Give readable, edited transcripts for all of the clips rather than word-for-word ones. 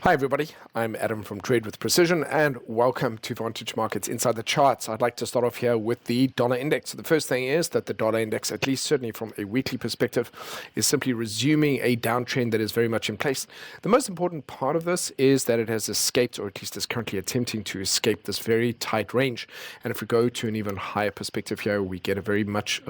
Hi everybody, I'm Adam from Trade with Precision and welcome to Vantage Markets Inside the Charts. I'd like to start off here with the dollar index. So the first thing is that the dollar index, at least certainly from a weekly perspective, is simply resuming a downtrend that is very much in place. The most important part of this is that it has escaped, or at least is currently attempting to escape, this very tight range. And if we go to an even higher perspective here, we get a much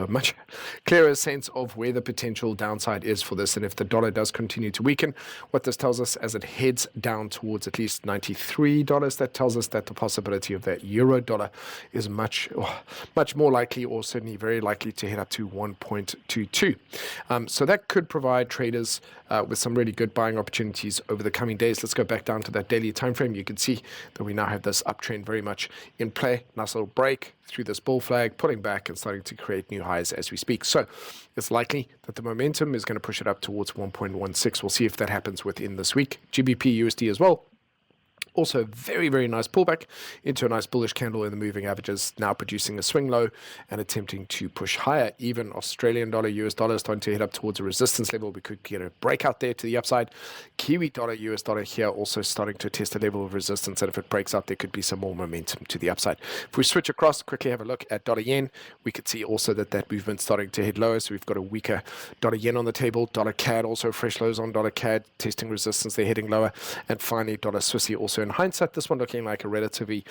clearer sense of where the potential downside is for this. And if the dollar does continue to weaken, what this tells us as it heads down towards at least $93, that tells us that the possibility of that euro dollar is much more likely, or certainly very likely, to head up to 1.22. So that could provide traders with some really good buying opportunities over the coming days. Let's go back down to that daily time frame. You can see that we now have this uptrend very much in play. Nice little break through this bull flag, pulling back and starting to create new highs as we speak. So it's likely that the momentum is going to push it up towards 1.16. We'll see if that happens within this week. GBP USD as well. Also, very nice pullback into a nice bullish candle in the moving averages, now producing a swing low and attempting to push higher. Even Australian dollar, US dollar starting to head up towards a resistance level. We could get a breakout there to the upside. Kiwi dollar, US dollar here also starting to test a level of resistance, and if it breaks out, there could be some more momentum to the upside. If we switch across, quickly have a look at dollar yen, we could see also that movement starting to head lower. So we've got a weaker dollar yen on the table. Dollar CAD also fresh lows on dollar CAD, testing resistance, they're heading lower. And finally, dollar Swissy also in hindsight, this one looking like a relatively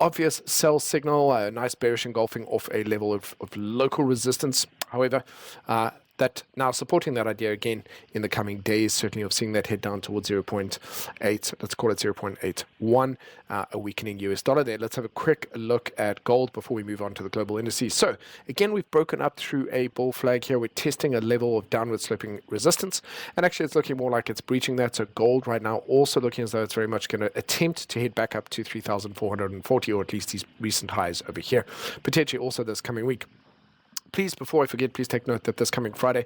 obvious sell signal, a nice bearish engulfing off a level of local resistance. However, that now supporting that idea again in the coming days, certainly of seeing that head down towards 0.8, let's call it 0.81, a weakening US dollar there. Let's have a quick look at gold before we move on to the global indices. So again, we've broken up through a bull flag here. We're testing a level of downward sloping resistance, and actually it's looking more like it's breaching that. So gold right now also looking as though it's very much going to attempt to head back up to 3,440, or at least these recent highs over here, potentially also this coming week. Please, before I forget, please take note that this coming Friday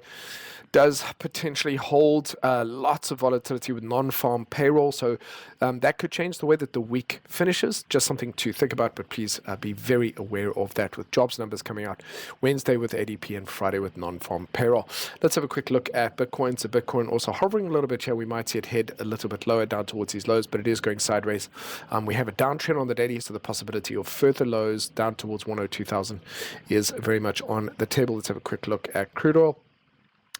does potentially hold lots of volatility with non-farm payroll. So that could change the way that the week finishes. Just something to think about, but please be very aware of that with jobs numbers coming out Wednesday with ADP and Friday with non-farm payroll. Let's have a quick look at Bitcoin. So Bitcoin also hovering a little bit here. We might see it head a little bit lower down towards these lows, but it is going sideways. We have a downtrend on the daily, so the possibility of further lows down towards 102,000 is very much on the table. Let's have a quick look at crude oil.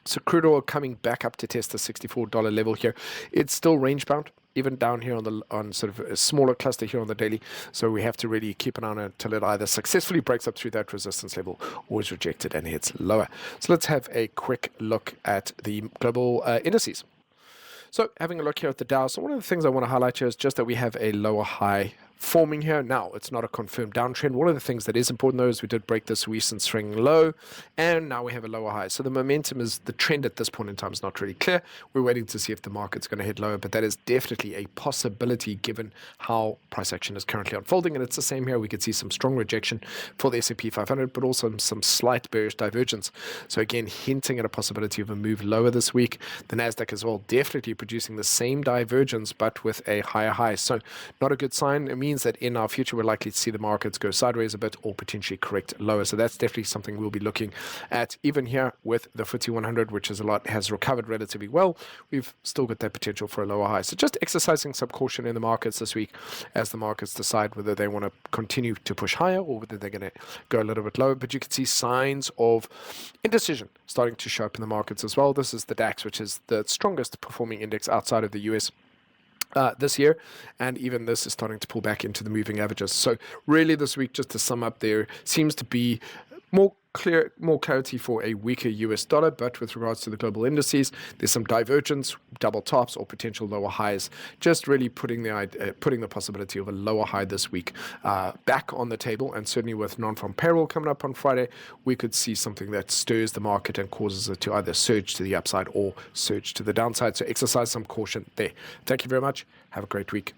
So crude oil coming back up to test the $64 level here. It's still range bound, even down here on sort of a smaller cluster here on the daily. So we have to really keep an eye on it until it either successfully breaks up through that resistance level or is rejected and hits lower. So let's have a quick look at the global indices. So having a look here at the Dow. So one of the things I want to highlight here is just that we have a lower high forming here. Now, it's not a confirmed downtrend. One of the things that is important, though, is we did break this recent swing low, and now we have a lower high. So the momentum is, the trend at this point in time is not really clear. We're waiting to see if the market's going to head lower, but that is definitely a possibility given how price action is currently unfolding. And it's the same here. We could see some strong rejection for the S&P 500, but also some slight bearish divergence. So again, hinting at a possibility of a move lower this week. The Nasdaq as well, definitely producing the same divergence, but with a higher high. So not a good sign. It means that in our future we're likely to see the markets go sideways a bit or potentially correct lower. So that's definitely something we'll be looking at. Even here with the FTSE 100, which is has recovered relatively well, we've still got that potential for a lower high. So just exercising some caution in the markets this week as the markets decide whether they want to continue to push higher or whether they're going to go a little bit lower. But you can see signs of indecision starting to show up in the markets as well. This is the DAX, which is the strongest performing index outside of the US this year, and even this is starting to pull back into the moving averages. So really this week, just to sum up, there seems to be more clarity for a weaker US dollar, but with regards to the global indices, there's some divergence, double tops or potential lower highs, just really putting the possibility of a lower high this week back on the table. And certainly with non-farm payroll coming up on Friday, we could see something that stirs the market and causes it to either surge to the upside or surge to the downside. So exercise some caution there. Thank you very much. Have a great week.